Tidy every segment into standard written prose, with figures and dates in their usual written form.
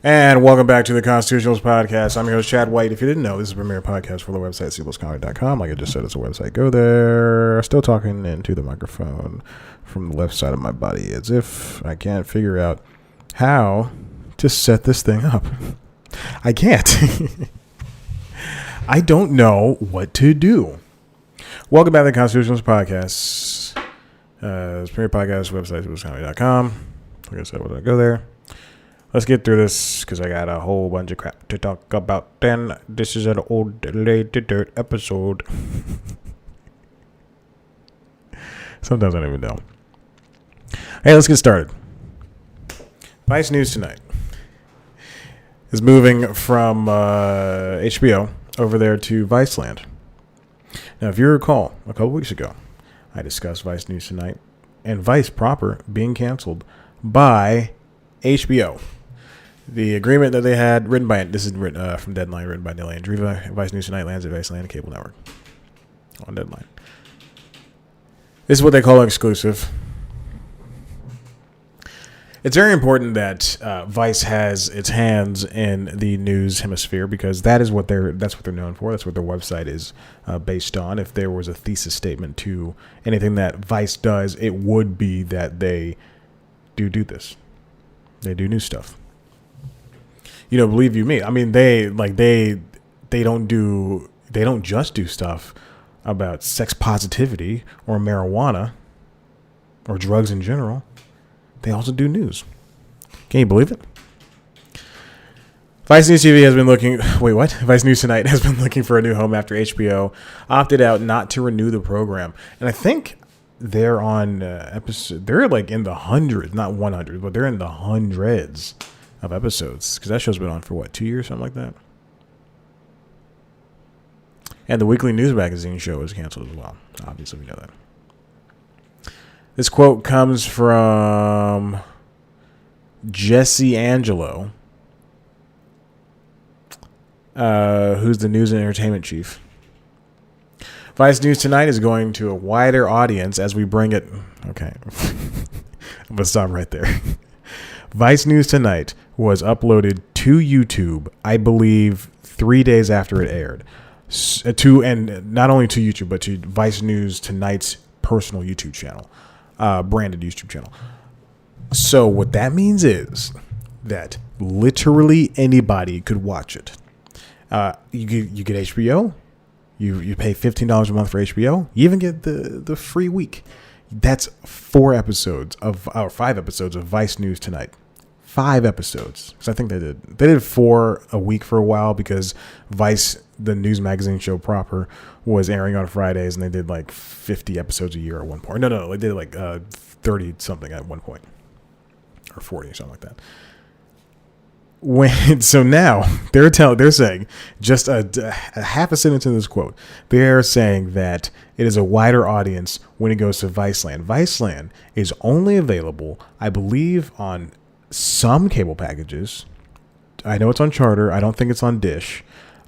And welcome back to the Constitutionals Podcast. I'm your host, Chad White. If you didn't know, this is a premier podcast for the website, cbscomedy.com. Like I just said, it's a website. Go there. Still talking into the microphone from the left side of my body as if I can't figure out how to set this thing up. I can't. I don't know what to do. Welcome back to the Constitutionals Podcast. It's a premier podcast, website, cbscomedy.com. Like I said, we're going to go there. Let's get through this because I got a whole bunch of crap to talk about. Then this is an old lady dirt episode. Sometimes I don't even know. Hey, let's get started. Vice News tonight is moving from HBO over there to Viceland. Now, if you recall, a couple weeks ago, I discussed Vice News Tonight and Vice proper being canceled by HBO. The agreement that they had written by, this is written from Deadline, written by Neil Andriva. Vice News Tonight lands at Viceland Cable Network on Deadline. This is what they call an exclusive. It's very important that Vice has its hands in the news hemisphere because that's what they're known for. That's what their website is based on. If there was a thesis statement to anything that Vice does, it would be that they do this. They do new stuff. You know, believe you me. I mean, they don't just do stuff about sex positivity or marijuana or drugs in general. They also do news. Can you believe it? Vice News TV has been looking. Wait, what? Vice News Tonight has been looking for a new home after HBO opted out not to renew the program, and I think they're on episode. They're like in the hundreds, not 100, but they're in the hundreds of episodes because that show's been on for what, 2 years, something like that. And the weekly news magazine show is canceled as well. Obviously, we know that. This quote comes from Jesse Angelo, who's the news and entertainment chief. Vice News Tonight is going to a wider audience as we bring it. Okay. I'm going to stop right there. Vice News Tonight was uploaded to YouTube, I believe, 3 days after it aired. And not only to YouTube, but to Vice News Tonight's personal YouTube channel, branded YouTube channel. So what that means is that literally anybody could watch it. You get HBO. You pay $15 a month for HBO. You even get the free week. That's 5 episodes of Vice News Tonight. 5 episodes. So I think they did 4 a week for a while because Vice, the news magazine show proper, was airing on Fridays, and they did like 50 episodes a year at one point. No, they did like 30 something at one point, or 40 or something like that. So now they're saying, just a half a sentence in this quote, they're saying that it is a wider audience when it goes to Viceland. Viceland is only available, I believe, on some cable packages. I know it's on Charter. I don't think it's on Dish.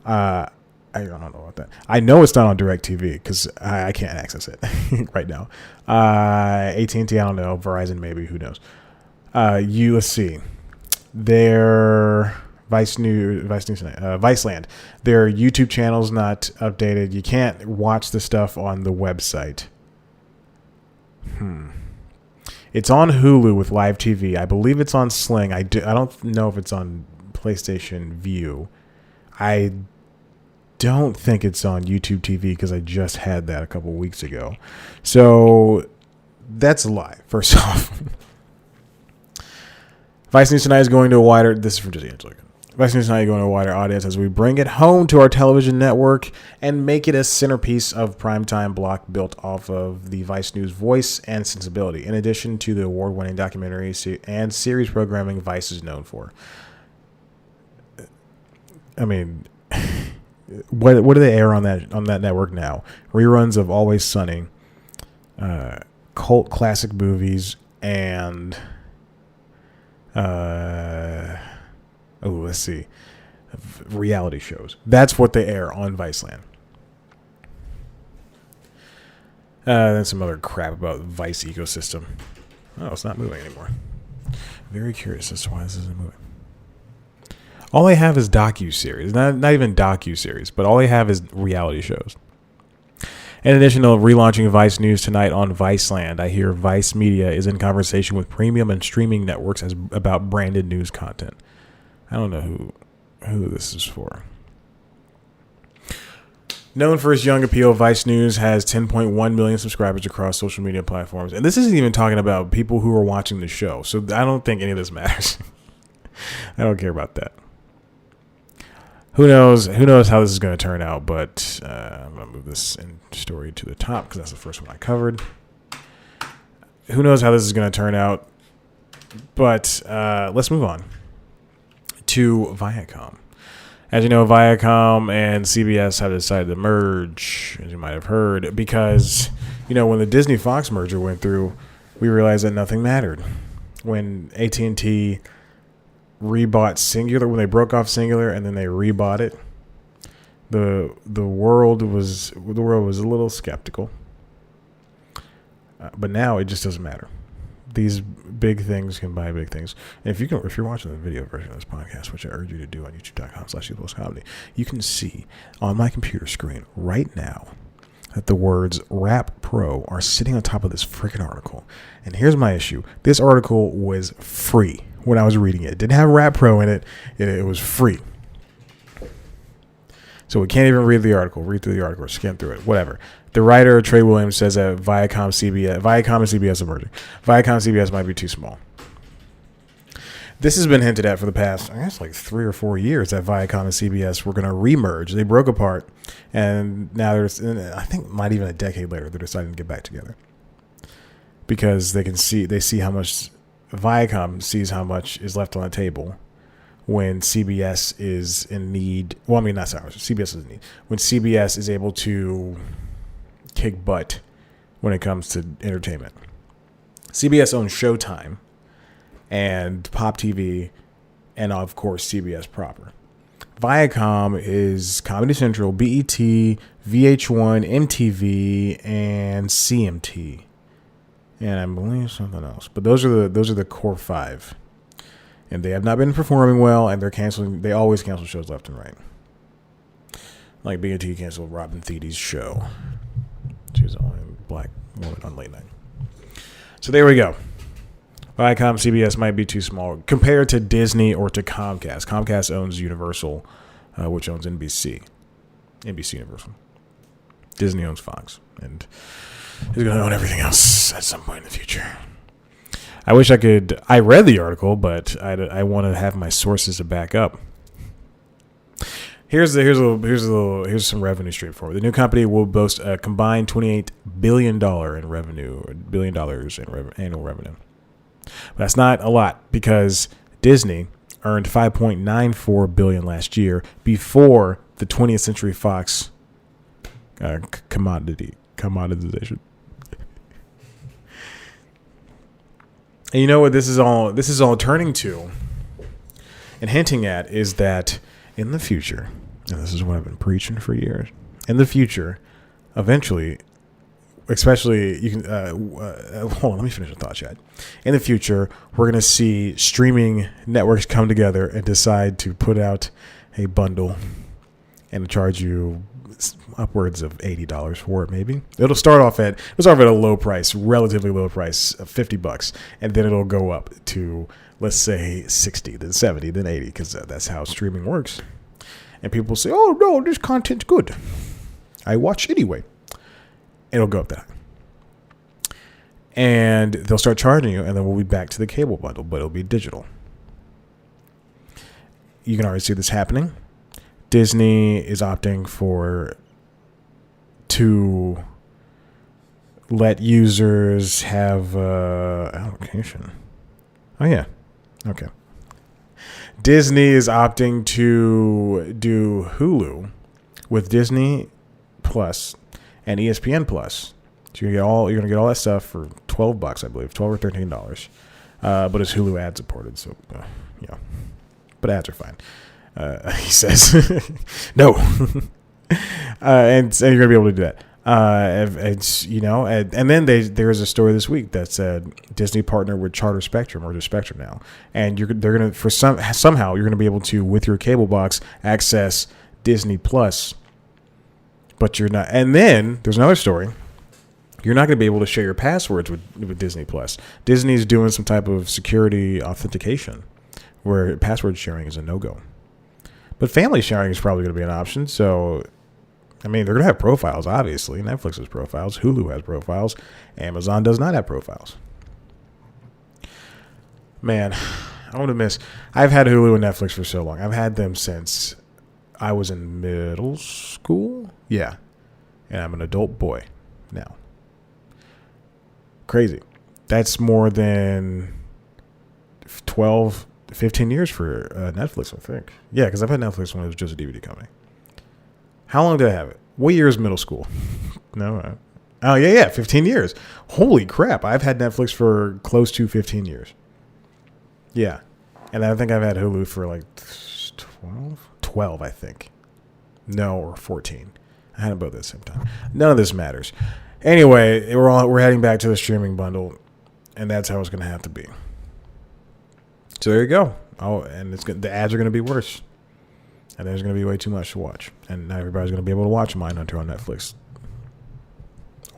I don't know about that. I know it's not on DirecTV because I can't access it right now. AT&T, I don't know. Verizon, maybe. Who knows? Let's see. Their Viceland. Their YouTube channel's not updated. You can't watch the stuff on the website. It's on Hulu with live TV. I believe it's on Sling. I don't know if it's on PlayStation View. I don't think it's on YouTube TV because I just had that a couple weeks ago. So that's a lie, first off. Vice News Tonight is going to a wider... This is from Jesse Angelo. Vice News Tonight is going to a wider audience as we bring it home to our television network and make it a centerpiece of primetime block built off of the Vice News voice and sensibility, in addition to the award-winning documentary and series programming Vice is known for. I mean, what do they air on that network now? Reruns of Always Sunny, cult classic movies, and... let's see. Reality shows. That's what they air on Viceland. Then some other crap about Vice ecosystem. Oh, it's not moving anymore. Very curious as to why this isn't moving. All they have is docu-series. Not even docu-series, but all they have is reality shows. In addition to relaunching Vice News tonight on Viceland, I hear Vice Media is in conversation with premium and streaming networks about branded news content. I don't know who this is for. Known for its young appeal, Vice News has 10.1 million subscribers across social media platforms. And this isn't even talking about people who are watching the show. So I don't think any of this matters. I don't care about that. Who knows how this is going to turn out, but I'm going to move this story to the top because that's the first one I covered. Who knows how this is going to turn out, but let's move on to Viacom. As you know, Viacom and CBS have decided to merge, as you might have heard, because, when the Disney-Fox merger went through, we realized that nothing mattered. When AT&T rebought Singular, when they broke off Singular and then they rebought it, the world was a little skeptical. But now it just doesn't matter. These big things can buy big things. And if you're watching the video version of this podcast, which I urge you to do on youtube.com/comedy, you can see on my computer screen right now that the words Rap Pro are sitting on top of this freaking article. And here's my issue. This article was free when I was reading it. It didn't have Rap Pro in it. It was free. So we can't even read through the article or skim through it, whatever. The writer, Trey Williams, says that Viacom and CBS are merging. Viacom and CBS might be too small. This has been hinted at for the past, 3 or 4 years that Viacom and CBS were going to remerge. They broke apart, and now I think not even a decade later, they're deciding to get back together. Because they see how much, Viacom sees how much is left on the table when CBS is in need. Well, CBS is in need. When CBS is able to kick butt when it comes to entertainment. CBS owns Showtime and Pop TV and, of course, CBS proper. Viacom is Comedy Central, BET, VH1, MTV, and CMT. And I believe something else. But those are the core five. And they have not been performing well, and they always cancel shows left and right. Like BET canceled Robin Thede show. She was the only black woman on late night. So there we go. Viacom, CBS might be too small compared to Disney or to Comcast. Comcast owns Universal, which owns NBC Universal. Disney owns Fox, and is going to own everything else at some point in the future. I wish I could. I read the article, but I want to have my sources to back up. Here's some revenue stream for it. The new company will boast a combined $28 billion in revenue, annual revenue. But that's not a lot because Disney earned $5.94 billion last year before the 20th Century Fox commoditization. And you know what this is all turning to and hinting at is that in the future, and this is what I've been preaching for years, in the future, eventually, especially you can hold on, let me finish the thought, Chad. In the future, we're going to see streaming networks come together and decide to put out a bundle and charge you upwards of $80 for it. Maybe it'll start off at a low price, relatively low price of $50, and then it'll go up to, let's say, 60, then 70, then 80, because that's how streaming works. And people say, "Oh no, this content's good. I watch anyway." It'll go up that high. And they'll start charging you, and then we'll be back to the cable bundle, but it'll be digital. You can already see this happening. Disney is opting to let users have allocation. Oh, yeah. Okay. Disney is opting to do Hulu with Disney Plus and ESPN Plus. So you're gonna get all that stuff for $12, I believe, $12 or $13. But it's Hulu ad supported, so yeah. But ads are fine. He says no. And you're gonna be able to do that. It's and then there's a story this week that said Disney partnered with Charter Spectrum or just Spectrum now, and they're gonna somehow you're gonna be able to, with your cable box, access Disney Plus, but you're not. And then there's another story. You're not going to be able to share your passwords with Disney Plus. Disney's doing some type of security authentication where password sharing is a no-go. But family sharing is probably going to be an option. So, I mean, they're going to have profiles, obviously. Netflix has profiles. Hulu has profiles. Amazon does not have profiles. Man, I want to miss. I've had Hulu and Netflix for so long. I've had them since I was in middle school. Yeah. And I'm an adult boy now. Crazy. That's more than 12, 15 years for Netflix, I think. Yeah, because I've had Netflix when it was just a DVD company. How long did I have it? What year is middle school? No. Oh, yeah, 15 years. Holy crap. I've had Netflix for close to 15 years. Yeah. And I think I've had Hulu for like 12? 12, I think. No, or 14. I had them both at the same time. None of this matters. Anyway, we're heading back to the streaming bundle, and that's how it's going to have to be. So there you go. Oh, and the ads are going to be worse, and there's going to be way too much to watch, and not everybody's going to be able to watch Mindhunter on Netflix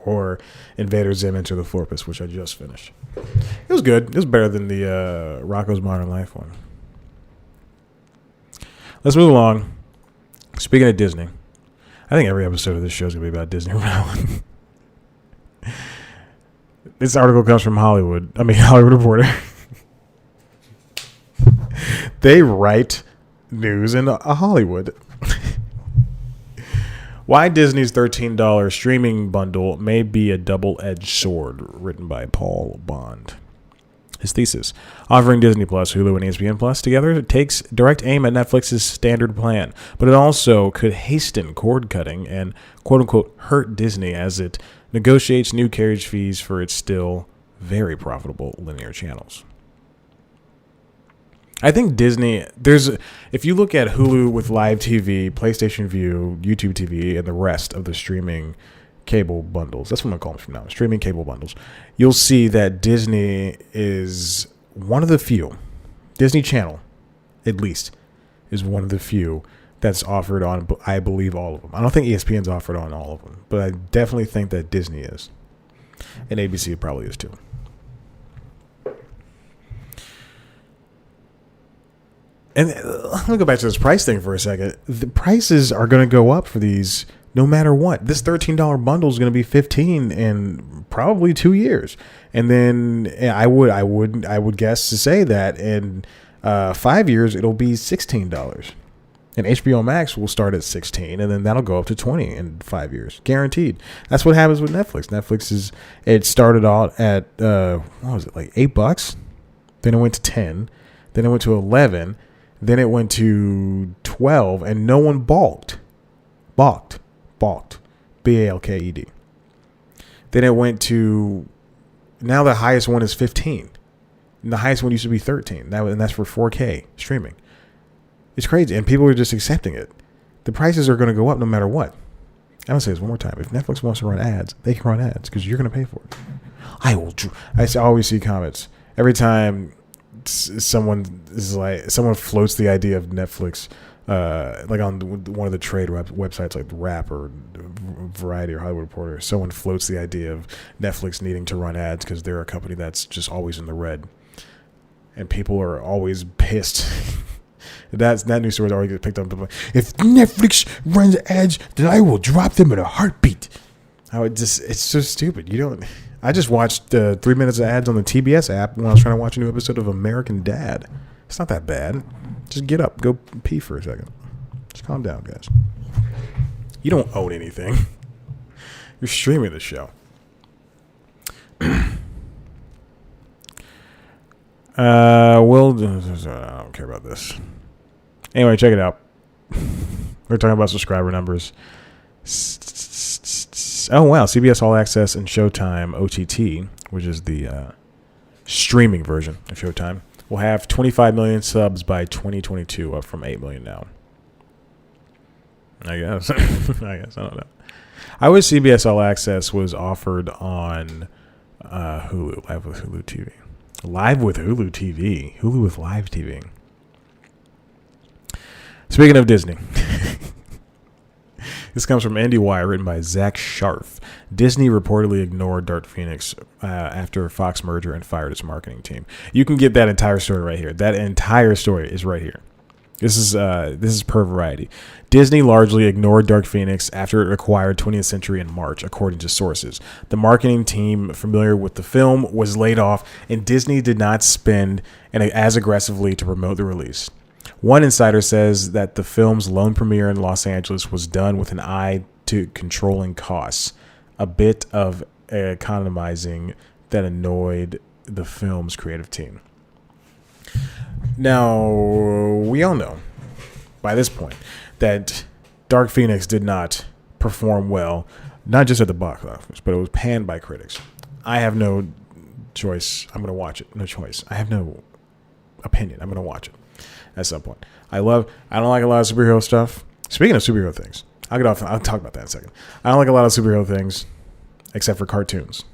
or Invader Zim Enter the Fortress, which I just finished. It was good. It was better than the Rocko's Modern Life one. Let's move along. Speaking of Disney, I think every episode of this show is going to be about Disney from now on. This article comes from Hollywood Reporter. They write news in Hollywood. Why Disney's $13 streaming bundle may be a double-edged sword, written by Paul Bond. His thesis: offering Disney Plus, Hulu, and ESPN Plus together takes direct aim at Netflix's standard plan, but it also could hasten cord cutting and quote-unquote hurt Disney as it negotiates new carriage fees for its still very profitable linear channels. I think Disney, if you look at Hulu with live TV, PlayStation View, YouTube TV, and the rest of the streaming cable bundles, that's what I'm going to call them from now, streaming cable bundles, you'll see that Disney is one of the few, Disney Channel, at least, is one of the few that's offered on, I believe, all of them. I don't think ESPN's offered on all of them, but I definitely think that Disney is. And ABC probably is too. And let me go back to this price thing for a second. The prices are going to go up for these no matter what. This $13 bundle is going to be $15 in probably 2 years. And then I would guess to say that in 5 years it'll be $16. And HBO Max will start at $16, and then that'll go up to $20 in 5 years, guaranteed. That's what happens with Netflix. It started out at what was it, like $8? Then it went to 10. Then it went to 11. Then it went to 12, and no one balked. Balked. BALKED. Then it went to, now the highest one is 15. And the highest one used to be 13. And that's for 4K streaming. It's crazy, and people are just accepting it. The prices are going to go up no matter what. I'm going to say this one more time. If Netflix wants to run ads, they can run ads because you're going to pay for it. I always see comments. Every time someone floats the idea of Netflix, like on one of the trade websites like Rap or Variety or Hollywood Reporter, someone floats the idea of Netflix needing to run ads because they're a company that's just always in the red. And people are always pissed. That news story already gets picked up. If Netflix runs ads, then I will drop them in a heartbeat. It's so stupid. I just watched 3 minutes of ads on the TBS app when I was trying to watch a new episode of American Dad. It's not that bad. Just get up, go pee for a second. Just calm down, guys. You don't own anything. You're streaming the show. I don't care about this. Anyway, check it out. We're talking about subscriber numbers. Oh, wow. CBS All Access and Showtime OTT, which is the streaming version of Showtime, will have 25 million subs by 2022, up from 8 million now. I guess. I don't know. I wish CBS All Access was offered on Hulu, Live with Hulu TV. Live with Hulu TV. Hulu with Live TV. Speaking of Disney. This comes from IndieWire, written by Zach Sharf. Disney reportedly ignored Dark Phoenix after Fox merger and fired its marketing team. You can get that entire story right here. That entire story is right here. This is per Variety. Disney largely ignored Dark Phoenix after it acquired 20th Century in March, according to sources. The marketing team familiar with the film was laid off, and Disney did not spend as aggressively to promote the release. One insider says that the film's lone premiere in Los Angeles was done with an eye to controlling costs, a bit of economizing that annoyed the film's creative team. Now, we all know by this point that Dark Phoenix did not perform well, not just at the box office, but it was panned by critics. I have no choice. I'm going to watch it. No choice. I have no opinion. I'm going to watch it at some point. I don't like a lot of superhero stuff. Speaking of superhero things, I'll talk about that in a second. I don't like a lot of superhero things except for cartoons,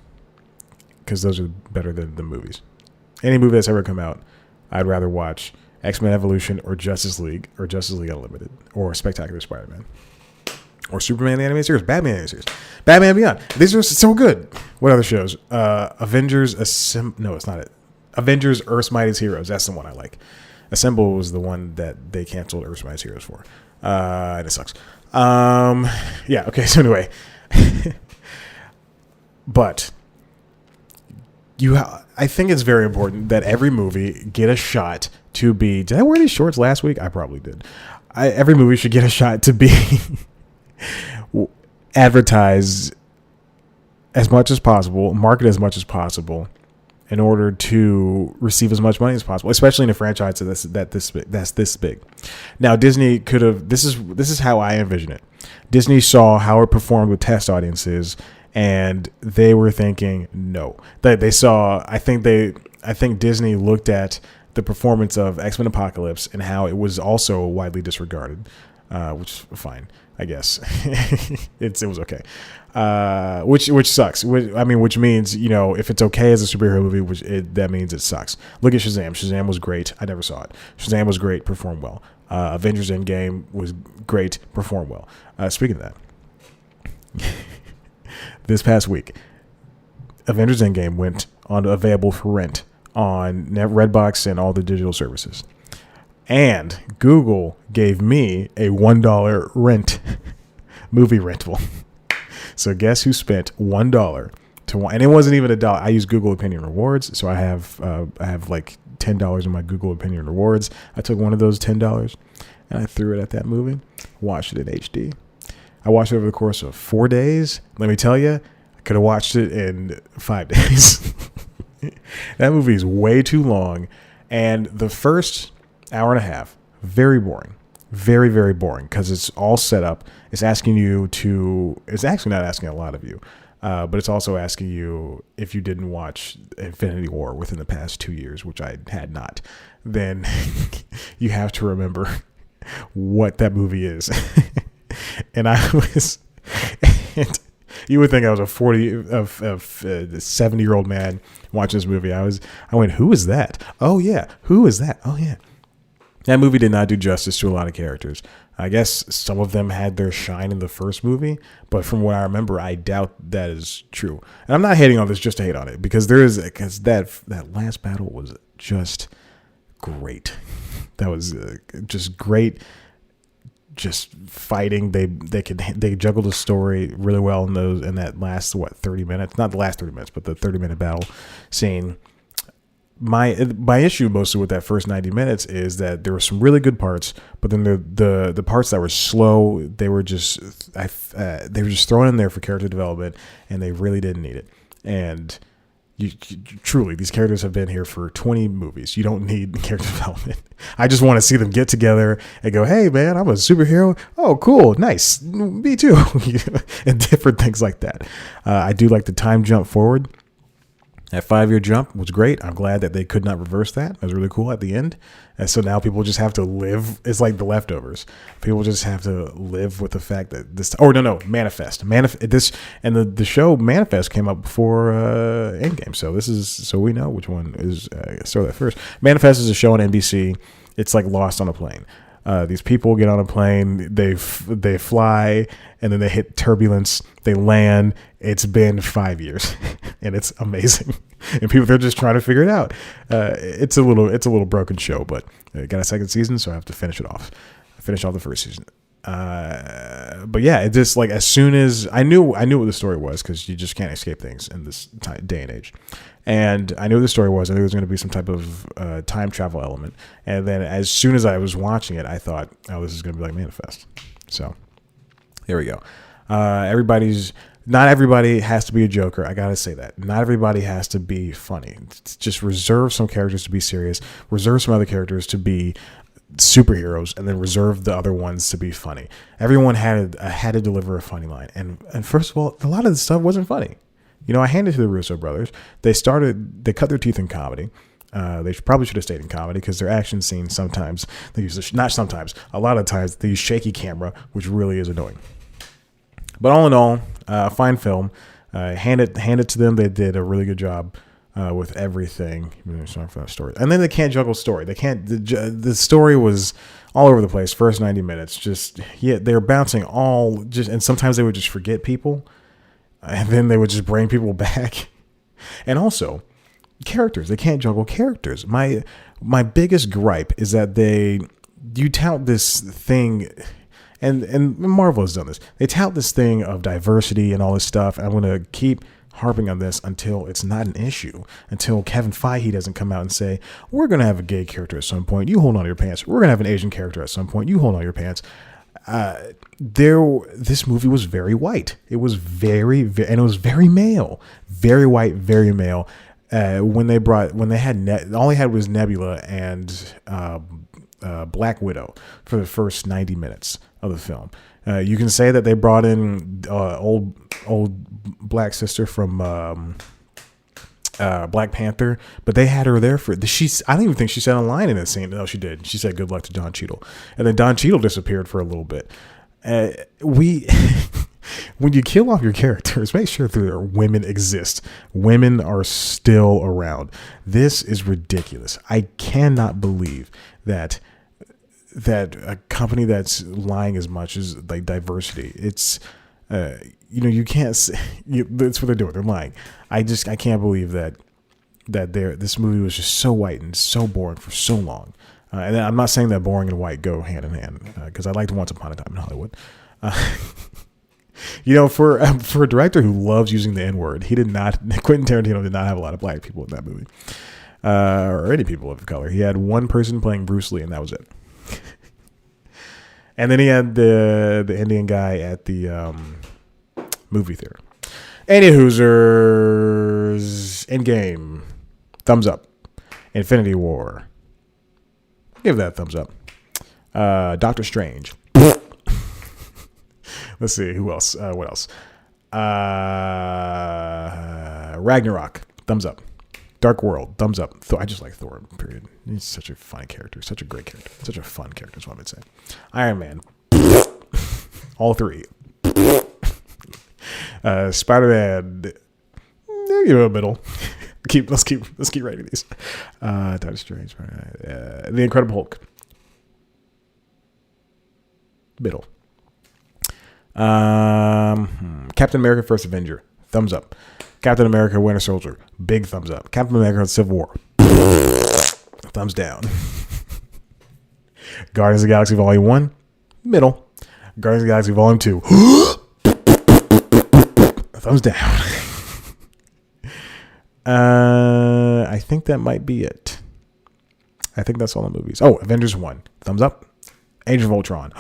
because those are better than the movies. Any movie that's ever come out, I'd rather watch Xmen Evolution or Justice League Unlimited or Spectacular Spider-Man or Superman the Animated Series, Batman the Animated Series, Batman Beyond. These are so good. What other shows? Avengers no, it's not it. Avengers Earth's Mightiest Heroes. That's the one I like. Assemble was the one that they canceled Earth's Mightiest Heroes for. And it sucks. Yeah, okay, so anyway. But I think it's very important that every movie get a shot to be... Did I wear these shorts last week? I probably did. Every movie should get a shot to be advertised as much as possible, market as much as possible, in order to receive as much money as possible, especially in a franchise that's this big. Now, Disney could have... This is how I envision it. Disney saw how it performed with test audiences, and they were thinking no. They saw... I think Disney looked at the performance of X-Men Apocalypse and how it was also widely disregarded, which is fine, I guess. It was okay. Which sucks. Which means, if it's okay as a superhero movie, that means it sucks. Look at Shazam. Shazam was great. I never saw it. Shazam was great, performed well. Avengers Endgame was great, performed well. Speaking of that, this past week, Avengers Endgame went on available for rent on Redbox and all the digital services. And Google gave me a $1 movie rental. So guess who spent $1 to one? And it wasn't even $1. I use Google Opinion Rewards, so I have like $10 in my Google Opinion Rewards. I took one of those $10 and I threw it at that movie. Watched it in HD. I watched it over the course of 4 days. Let me tell you, I could have watched it in 5 days. That movie is way too long, and the first hour and a half, very boring. Very, very boring, because it's all set up. It's asking you to... It's actually not asking a lot of you, but it's also asking you if you didn't watch Infinity War within the past 2 years, which I had not. Then you have to remember what that movie is. And I was... And you would think I was a 70-year-old man watching this movie. I went, who is that? Oh, yeah. Who is that? Oh, yeah. That movie did not do justice to a lot of characters. I guess some of them had their shine in the first movie, but from what I remember, I doubt that is true. And I'm not hating on this just to hate on it, because that last battle was just great. That was just great. Just fighting. They juggled the story really well in that last 30 minutes. Not the last 30 minutes, but the 30-minute battle scene. My issue mostly with that first 90 minutes is that there were some really good parts, but then the parts that were slow, they were just thrown in there for character development, and they really didn't need it. And you truly, these characters have been here for 20 movies. You don't need character development. I just want to see them get together and go, hey man, I'm a superhero. Oh, cool, nice, me too, and different things like that. I do like the time jump forward. That 5-year jump was great. I'm glad that they could not reverse that. It was really cool at the end. And so now people just have to live. It's like The Leftovers. People just have to live with the fact that this. Oh no, Manifest. This and the show Manifest came up before Endgame. So we know which one is. Start that first. Manifest is a show on NBC. It's like Lost on a Plane. These people get on a plane, they fly, and then they hit turbulence. They land. It's been 5 years, and it's amazing. And they're just trying to figure it out. It's a little broken show, but it got a second season, so I have to finish it off. Finish off the first season. But yeah, it just like as soon as I knew what the story was, because you just can't escape things in this day and age. And I knew what the story was. I knew there was going to be some type of time travel element. And then as soon as I was watching it, I thought, oh, this is going to be like Manifest. So there we go. Not everybody has to be a Joker. I got to say that. Not everybody has to be funny. Just reserve some characters to be serious. Reserve some other characters to be superheroes, and then reserve the other ones to be funny. Everyone had to deliver a funny line. And first of all, a lot of the stuff wasn't funny. You know, I hand it to the Russo brothers. They cut their teeth in comedy. They probably should have stayed in comedy because their action scenes sometimes, a lot of times they use shaky camera, which really is annoying. But all in all, fine film. Hand it to them. They did a really good job with everything. Story. And then they can't juggle story. The story was all over the place. First 90 minutes, they're bouncing and sometimes they would just forget people. And then they would just bring people back. And also, characters. They can't juggle characters. My biggest gripe is that you tout this thing, and Marvel has done this. They tout this thing of diversity and all this stuff. I'm going to keep harping on this until it's not an issue, until Kevin Feige doesn't come out and say, we're going to have a gay character at some point. You hold on to your pants. We're going to have an Asian character at some point. You hold on to your pants. This movie was very white. It was very, and it was very male, very white, very male. All they had was Nebula and Black Widow for the first 90 minutes of the film. You can say that they brought in old black sister from Black Panther, but they had her there I don't even think she said a line in that scene. No, she did. She said good luck to Don Cheadle, and then Don Cheadle disappeared for a little bit. When you kill off your characters, make sure that women exist. Women are still around. This is ridiculous. I cannot believe that a company that's lying as much as like diversity. It's you can't say, that's what they're doing. They're lying. I can't believe that this movie was just so white and so boring for so long. And I'm not saying that boring and white go hand in hand, because I liked Once Upon a Time in Hollywood. For a director who loves using the N-word, Quentin Tarantino did not have a lot of black people in that movie, or any people of color. He had one person playing Bruce Lee, and that was it. And then he had the Indian guy at the movie theater. Any Hoosers, Endgame, thumbs up. Infinity War, give that a thumbs up. Doctor Strange. Let's see, who else? What else? Ragnarok, thumbs up. Dark World, thumbs up. I just like Thor, period. He's such a funny character, such a great character, such a fun character is what I would say. Iron Man, all three. Spider-Man, give it a middle. Let's keep writing these. Doctor Strange, The Incredible Hulk, middle. Captain America: First Avenger, thumbs up. Captain America: Winter Soldier, big thumbs up. Captain America: Civil War, thumbs down. Guardians of the Galaxy Volume 1, middle. Guardians of the Galaxy Volume 2, thumbs down. I think that might be it. I think that's all the movies. Oh, Avengers 1, thumbs up. Age of Ultron.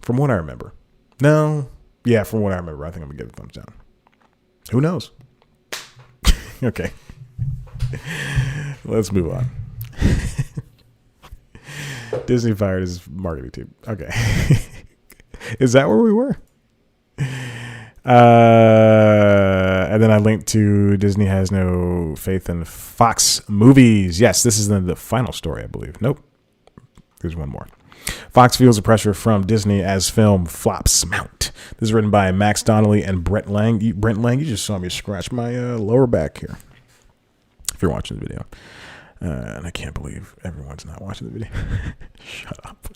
From what I remember. No. Yeah, from what I remember, I think I'm going to give it a thumbs down. Who knows? Okay. Let's move on. Disney fired his marketing team. Okay. Is that where we were? And then I linked to Disney has no faith in Fox movies. Yes, this is the final story, I believe. Nope. There's one more. Fox feels the pressure from Disney as film flops mount. This is written by Max Donnelly and Brent Lang. Brent Lang, you just saw me scratch my lower back here. If you're watching the video. And I can't believe everyone's not watching the video. Shut up.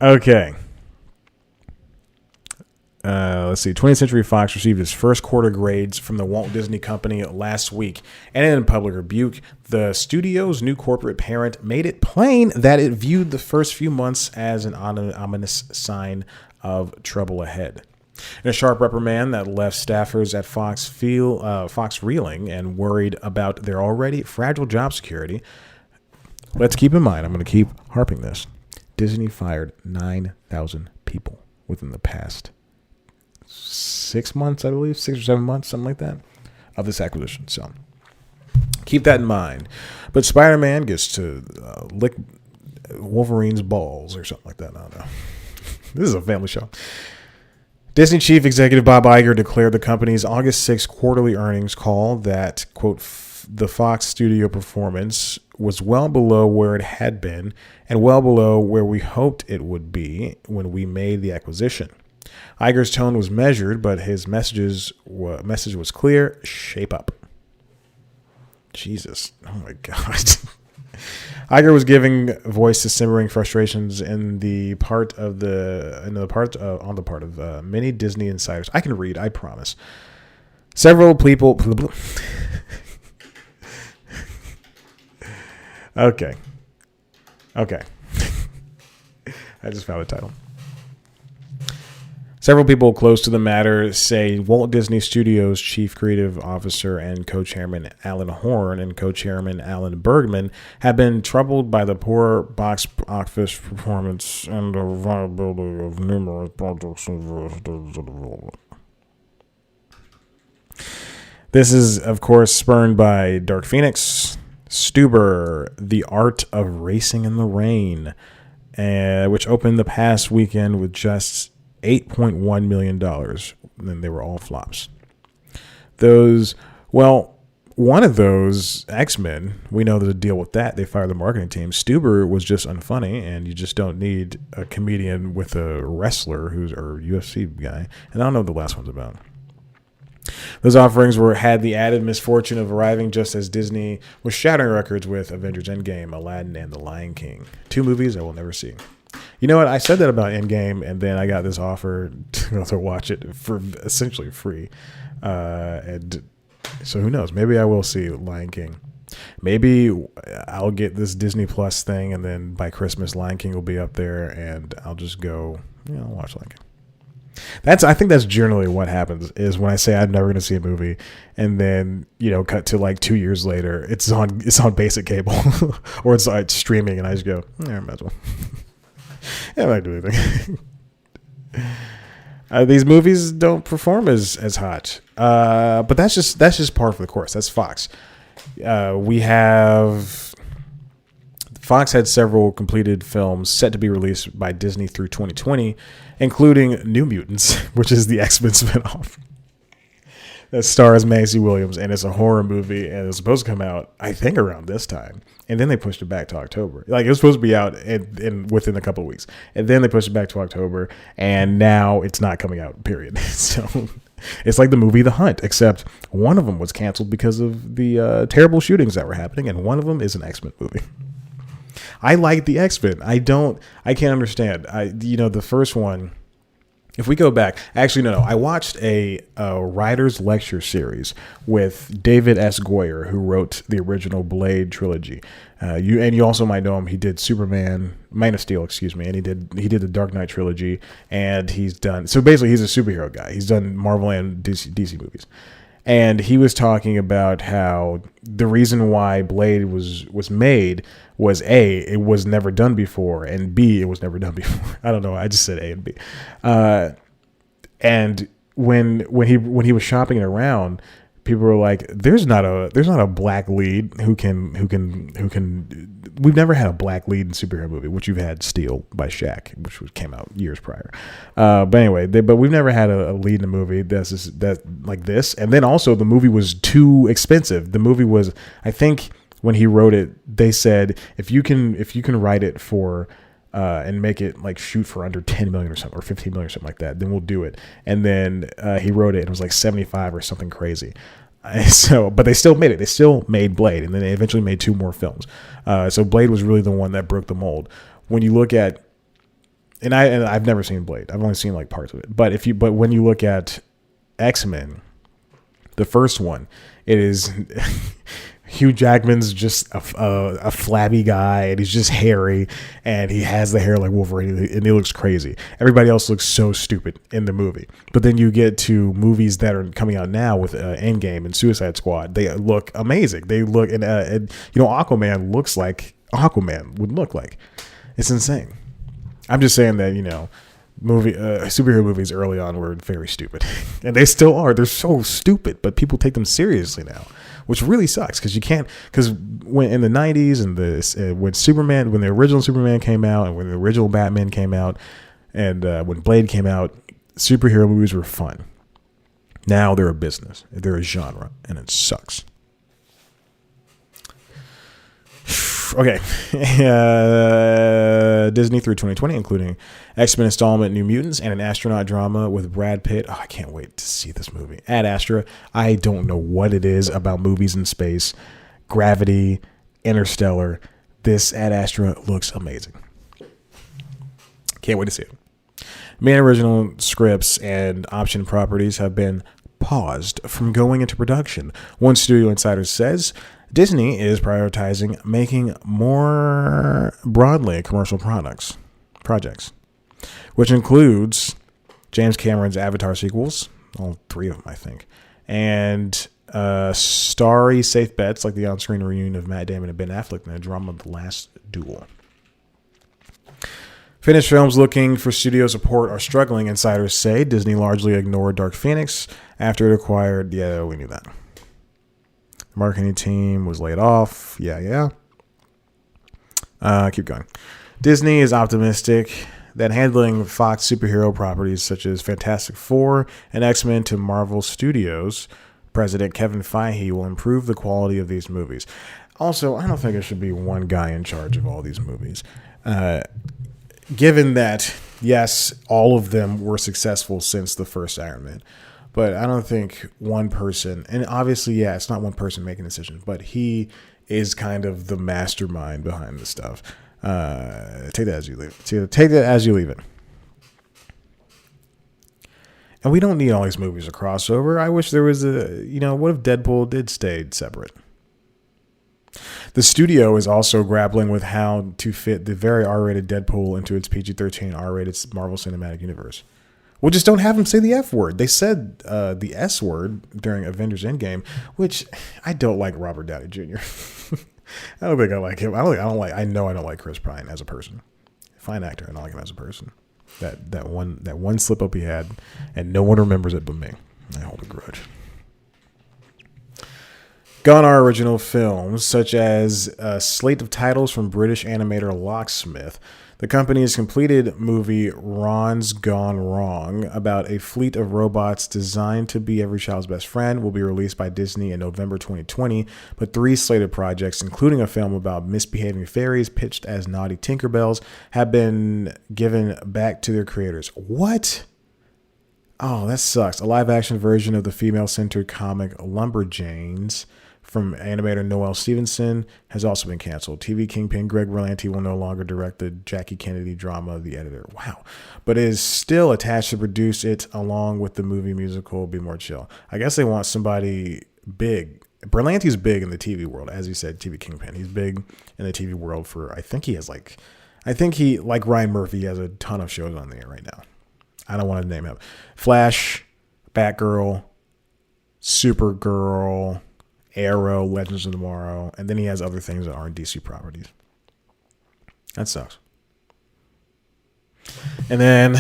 Okay. Let's see. 20th Century Fox received its first quarter grades from the Walt Disney Company last week. And in public rebuke, the studio's new corporate parent made it plain that it viewed the first few months as an ominous sign of trouble ahead. In a sharp reprimand that left staffers at Fox reeling and worried about their already fragile job security, let's keep in mind, I'm going to keep harping this, Disney fired 9,000 people within the past 6 months, I believe, 6 or 7 months, something like that, of this acquisition. So keep that in mind. But Spider-Man gets to lick Wolverine's balls or something like that. I don't know. This is a family show. Disney chief executive Bob Iger declared the company's August 6th quarterly earnings call that, quote, the Fox studio performance was well below where it had been and well below where we hoped it would be when we made the acquisition. Iger's tone was measured, but his message was clear: shape up. Jesus. Oh, my God. Iger was giving voice to simmering frustrations on the part of many Disney insiders. I can read, I promise. Several people. Okay. I just found the title. Several people close to the matter say Walt Disney Studios chief creative officer and co-chairman Alan Horn and co-chairman Alan Bergman have been troubled by the poor box office performance and the viability of numerous projects in various stages of development. This is, of course, spurned by Dark Phoenix, Stuber, The Art of Racing in the Rain, which opened the past weekend with just $8.1 million. And they were all flops. One of those, Xmen, we know the deal with that. They fired the marketing team. Stuber was just unfunny, and you just don't need a comedian with a wrestler or UFC guy. And I don't know what the last one's about. Those offerings had the added misfortune of arriving just as Disney was shattering records with Avengers Endgame, Aladdin, and The Lion King. 2 movies I will never see. You know what? I said that about Endgame, and then I got this offer to watch it for essentially free. And so who knows? Maybe I will see Lion King. Maybe I'll get this Disney Plus thing, and then by Christmas, Lion King will be up there, and I'll just go, watch Lion King. I think that's generally what happens is when I say I'm never going to see a movie, and then cut to like 2 years later, it's on basic cable or it's like streaming, and I just go, I might as well. I'm not doing anything. These movies don't perform as hot, but that's just par for the course. That's Fox. Fox had several completed films set to be released by Disney through 2020, including New Mutants, which is the X-Men spinoff. That stars Maisie Williams, and it's a horror movie, and it's supposed to come out, I think, around this time. And then they pushed it back to October. Like, it was supposed to be out within a couple of weeks. And then they pushed it back to October, and now it's not coming out, period. So it's like the movie The Hunt, except one of them was canceled because of the terrible shootings that were happening, and one of them is an X-Men movie. I like the X-Men. I can't understand. The first one, if we go back, actually, no. I watched a writer's lecture series with David S. Goyer, who wrote the original Blade trilogy. You also might know him. He did Man of Steel, and he did the Dark Knight trilogy, and he's a superhero guy. He's done Marvel and DC movies. And he was talking about how the reason why Blade was made was A, it was never done before, and B, it was never done before. I don't know. I just said A and B. And when he was shopping it around, people were like, there's not a black lead who can we've never had a black lead in a superhero movie, which you've had Steel by Shaq, which came out years prior. But anyway, but we've never had a lead in a movie that like this. And then also the movie was too expensive. The movie was, I think when he wrote it, they said, if you can write it for and make it like shoot for under 10 million or something, or 15 million or something like that, then we'll do it. And then he wrote it and it was like 75 or something crazy. So, but they still made it. They still made Blade, and then they eventually made 2 more films. So Blade was really the one that broke the mold. When you look at, and I've never seen Blade. I've only seen like parts of it. But when you look at Xmen, the first one, it is Hugh Jackman's just a flabby guy, and he's just hairy, and he has the hair like Wolverine, and he looks crazy. Everybody else looks so stupid in the movie. But then you get to movies that are coming out now with Endgame and Suicide Squad. They look amazing. They look, and Aquaman looks like Aquaman would look like. It's insane. I'm just saying that, superhero movies early on were very stupid, and they still are. They're so stupid, but people take them seriously now, which really sucks because when in the 90s and when the original Superman came out, and when the original Batman came out, and when Blade came out, superhero movies were fun. Now they're a business, they're a genre, and it sucks. Okay. Disney through 2020, including Xmen installment New Mutants and an astronaut drama with Brad Pitt. Oh, I can't wait to see this movie. Ad Astra. I don't know what it is about movies in space. Gravity, Interstellar. This Ad Astra looks amazing. Can't wait to see it. Main original scripts and option properties have been paused from going into production. One studio insider says Disney is prioritizing making more broadly commercial projects, which includes James Cameron's Avatar sequels, all 3 of them, I think, and starry safe bets like the on-screen reunion of Matt Damon and Ben Affleck in the drama The Last Duel. Finished films looking for studio support are struggling, insiders say. Disney largely ignored Dark Phoenix after it acquired... Yeah, we knew that. Marketing team was laid off. Yeah. Keep going. Disney is optimistic that handling Fox superhero properties such as Fantastic Four and X-Men to Marvel Studios, President Kevin Feige will improve the quality of these movies. Also, I don't think there should be one guy in charge of all these movies. Given that, yes, all of them were successful since the first Iron Man. But I don't think one person, and obviously, yeah, it's not one person making decisions, but he is kind of the mastermind behind this stuff. Take that as you leave it. Take that as you leave it. And we don't need all these movies to crossover. I wish there was what if Deadpool did stay separate? The studio is also grappling with how to fit the very R-rated Deadpool into its PG-13 R-rated Marvel Cinematic Universe. Well, just don't have him say the F word. They said the S word during Avengers Endgame, which I don't like Robert Downey Jr. I don't think I like him. I know I don't like Chris Pine as a person. Fine actor. I don't like him as a person. That one slip up he had, and no one remembers it but me. I hold a grudge. Gone are original films, such as a slate of titles from British animator Locksmith. The company's completed movie Ron's Gone Wrong, about a fleet of robots designed to be every child's best friend, will be released by Disney in November 2020, but 3 slated projects, including a film about misbehaving fairies pitched as naughty Tinkerbells, have been given back to their creators. What? Oh, that sucks. A live-action version of the female-centered comic Lumberjanes from animator Noelle Stevenson has also been canceled. TV kingpin Greg Berlanti will no longer direct the Jackie Kennedy drama The Editor. Wow. But is still attached to produce it along with the movie musical Be More Chill. I guess they want somebody big. Berlanti's big in the TV world, as you said, TV kingpin. He's big in the TV world for, I think he, like Ryan Murphy, has a ton of shows on the air right now. I don't want to name him. Flash, Batgirl, Supergirl, Arrow, Legends of Tomorrow, and then he has other things that aren't DC properties. That sucks. And then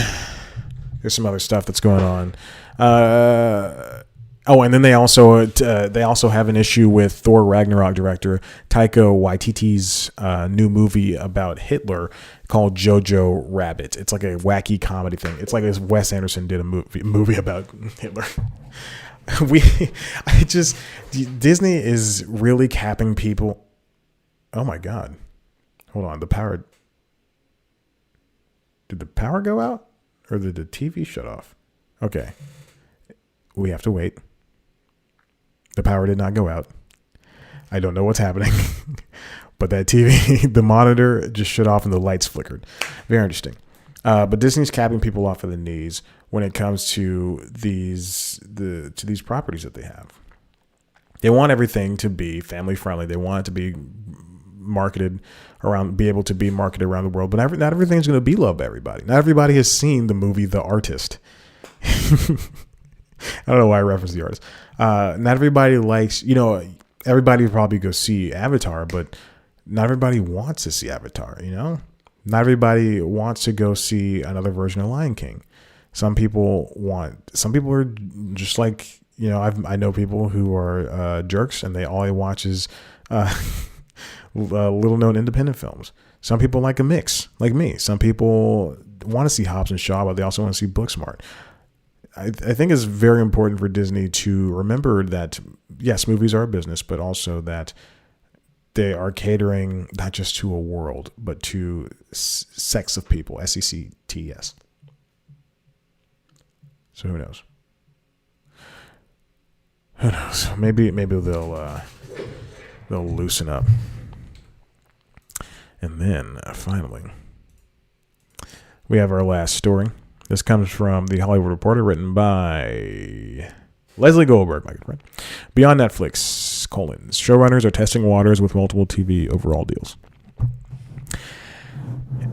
there's some other stuff that's going on. Oh, and then they also have an issue with Thor Ragnarok director Taika Waititi's new movie about Hitler called Jojo Rabbit. It's like a wacky comedy thing. It's like as Wes Anderson did a movie about Hitler. Disney is really capping people. Oh my God. Hold on. Did the power go out or did the TV shut off? Okay. We have to wait. The power did not go out. I don't know what's happening, but that TV, the monitor just shut off and the lights flickered. Very interesting. But Disney's capping people off at the knees when it comes to these properties that they have. They want everything to be family friendly. They want it to be able to be marketed around the world. But not everything's going to be loved by everybody. Not everybody has seen the movie The Artist. I don't know why I referenced The Artist. Not everybody likes, everybody would probably go see Avatar, but not everybody wants to see Avatar, Not everybody wants to go see another version of Lion King. Some people are just like, I know people who are jerks and all they watch is little known independent films. Some people like a mix, like me. Some people want to see Hobbs and Shaw, but they also want to see Booksmart. I think it's very important for Disney to remember that, yes, movies are a business, but also that they are catering not just to a world, but to sects of people, SECTS. So who knows? Who knows? Maybe they'll loosen up. And then finally, we have our last story. This comes from The Hollywood Reporter, written by Leslie Goldberg, my good friend. Beyond Netflix, showrunners are testing waters with multiple TV overall deals.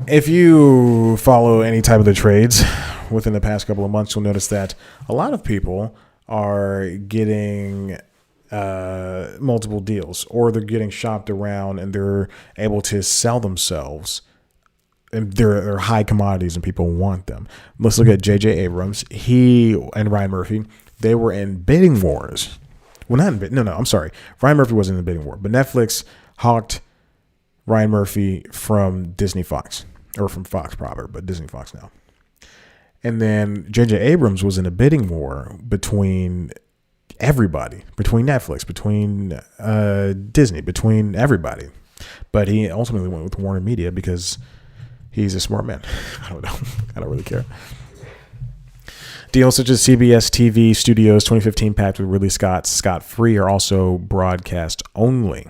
If you follow any type of the trades within the past couple of months, you'll notice that a lot of people are getting multiple deals, or they're getting shopped around and they're able to sell themselves. And they're high commodities and people want them. Let's look at J.J. Abrams. He and Ryan Murphy, they were in bidding wars. Well, I'm sorry. Ryan Murphy wasn't in the bidding war, but Netflix hawked Ryan Murphy from Disney Fox, or from Fox proper, but Disney Fox now. And then J.J. Abrams was in a bidding war between everybody, between Netflix, between Disney, between everybody. But he ultimately went with Warner Media because he's a smart man. I don't know. I don't really care. Deals such as CBS TV Studios 2015 pact with Ridley Scott's Scott Free are also broadcast only.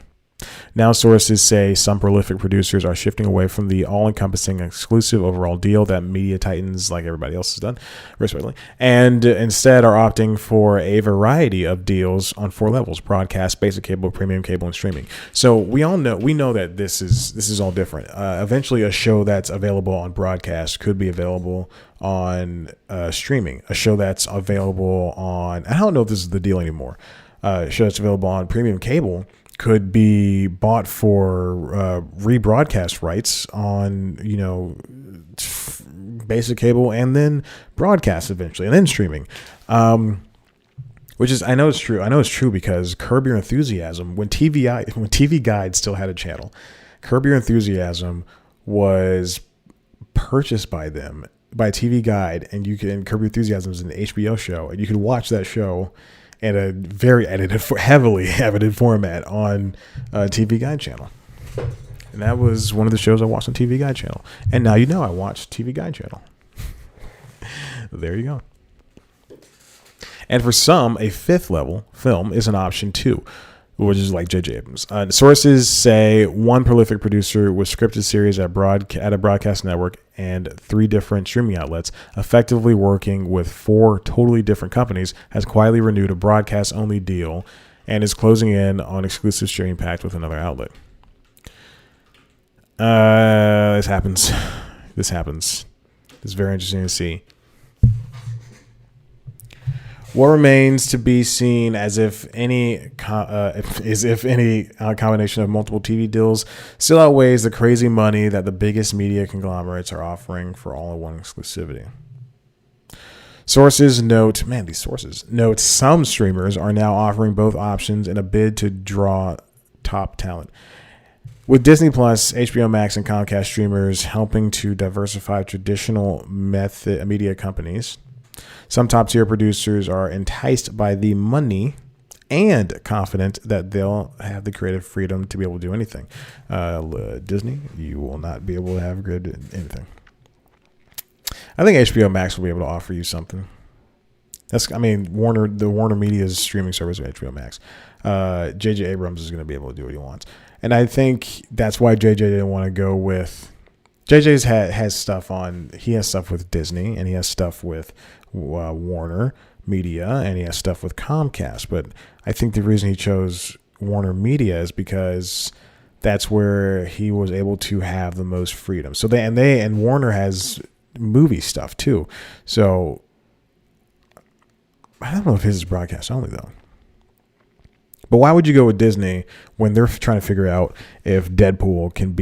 Now sources say some prolific producers are shifting away from the all-encompassing exclusive overall deal that media titans like everybody else has done, respectively, and instead are opting for a variety of deals on 4 levels: broadcast, basic cable, premium cable, and streaming. So we know that this is all different. Eventually, a show that's available on broadcast could be available on streaming. A show that's available on, I don't know if this is the deal anymore. A show that's available on premium cable could be bought for rebroadcast rights on, basic cable and then broadcast eventually and then streaming. Which is, I know it's true. I know it's true because Curb Your Enthusiasm, when TV Guide still had a channel, Curb Your Enthusiasm was purchased by them, by TV Guide, and Curb Your Enthusiasm is an HBO show, and you could watch that show in a very heavily edited format on TV Guide channel. And that was one of the shows I watched on TV Guide channel. And now I watch TV Guide channel. There you go. And for some, a 5th level film is an option too, which is like J.J. Abrams. Sources say one prolific producer with scripted series at a broadcast network and 3 different streaming outlets, effectively working with 4 totally different companies, has quietly renewed a broadcast-only deal and is closing in on exclusive streaming pact with another outlet. This happens. It's very interesting to see. What remains to be seen as if any combination of multiple TV deals still outweighs the crazy money that the biggest media conglomerates are offering for all-in-one exclusivity. Sources note, some streamers are now offering both options in a bid to draw top talent. With Disney Plus, HBO Max, and Comcast streamers helping to diversify traditional media companies, some top-tier producers are enticed by the money and confident that they'll have the creative freedom to be able to do anything. Disney, you will not be able to have good anything. I think HBO Max will be able to offer you something. The Warner Media's streaming service of HBO Max. J.J. Abrams is going to be able to do what he wants. And I think that's why JJ didn't want to go with. JJ's has stuff on. He has stuff with Disney, and he has stuff with Warner Media, and he has stuff with Comcast. But I think the reason he chose Warner Media is because that's where he was able to have the most freedom. So and Warner has movie stuff too. So I don't know if his is broadcast only though. But why would you go with Disney when they're trying to figure out if Deadpool can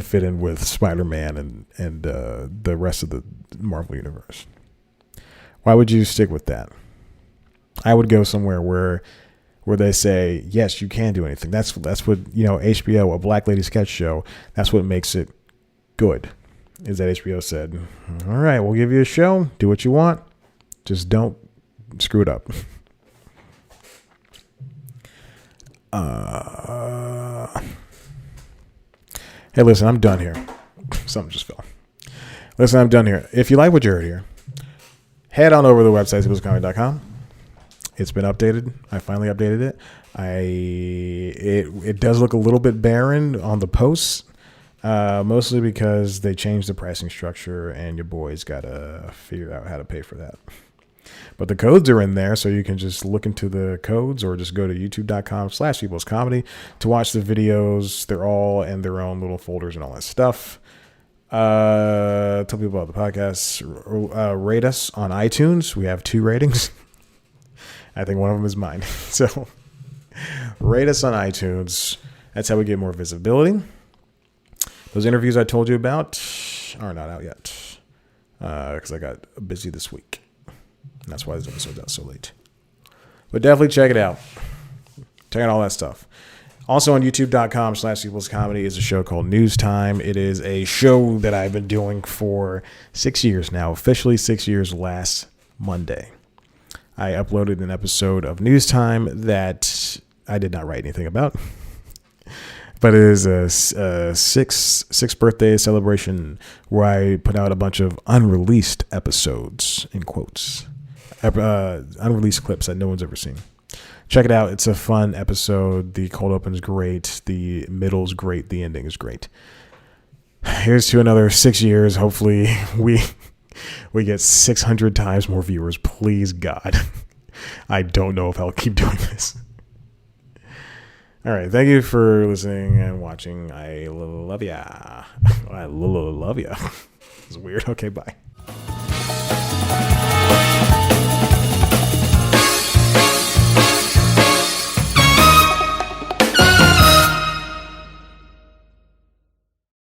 fit in with Spider-Man and the rest of the Marvel universe? Why would you stick with that? I would go somewhere where they say, yes, you can do anything. That's what, HBO, a Black Lady sketch show, that's what makes it good. Is that HBO said, all right, we'll give you a show, do what you want, just don't screw it up. Hey, listen, I'm done here. Something just fell. Listen, I'm done here. If you like what you heard here, head on over to the website, CBSComedy.com. It's been updated. I finally updated it. It does look a little bit barren on the posts, mostly because they changed the pricing structure, and your boy's got to figure out how to pay for that. But the codes are in there, so you can just look into the codes or just go to youtube.com/ViacomCBS to watch the videos. They're all in their own little folders and all that stuff. Tell people about the podcast. Rate us on iTunes. We have 2 ratings. I think one of them is mine. So rate us on iTunes. That's how we get more visibility. Those interviews I told you about are not out yet because I got busy this week. And that's why this episode's out so late. But definitely check it out. Check out all that stuff. Also on youtube.com/CBSComedy is a show called News Time. It is a show that I've been doing for 6 years now. Officially 6 years last Monday. I uploaded an episode of News Time that I did not write anything about. But it is a sixth birthday celebration where I put out a bunch of unreleased episodes, in quotes. Unreleased clips that no one's ever seen. Check it out. It's a fun episode. The cold open is great. The middle is great. The ending is great. Here's to another 6 years. Hopefully we get 600 times more viewers. Please, God. I don't know if I'll keep doing this. All right. Thank you for listening and watching. I love ya. I love ya. It's weird. Okay, bye.